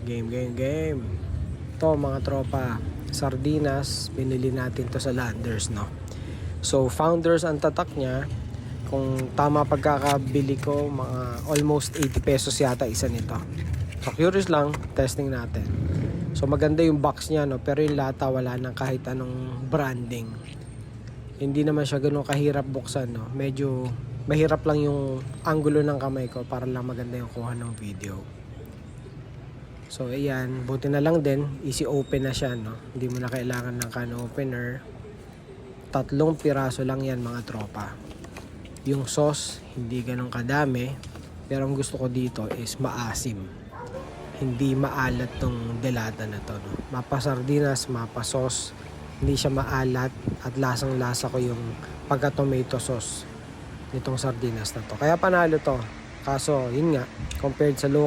Game. Ito mga tropa, sardinas, binili natin to sa Landers, no? So, Founders ang tatak niya. Kung tama pagkakabili ko, mga almost 80 pesos yata isa nito. So, curious lang, testing natin. So, maganda yung box niya, no? Pero yung lata, wala nang kahit anong branding. Hindi naman siya ganun kahirap buksan, no? Medyo mahirap lang yung angulo ng kamay ko para lang maganda yung kuha ng video. So, ayan. Buti na lang din. Easy open na siya, no? Hindi mo na kailangan ng can opener. 3 piraso lang yan, mga tropa. Yung sauce, hindi ganun kadami. Pero ang gusto ko dito is maasim. Hindi maalat tong delata na to, no? Mapa sardinas, mapa sauce. Hindi siya maalat. At lasang-lasa ko yung pagka-tomato sauce nitong sardinas na to. Kaya panalo to. Kaso, yun nga, compared sa local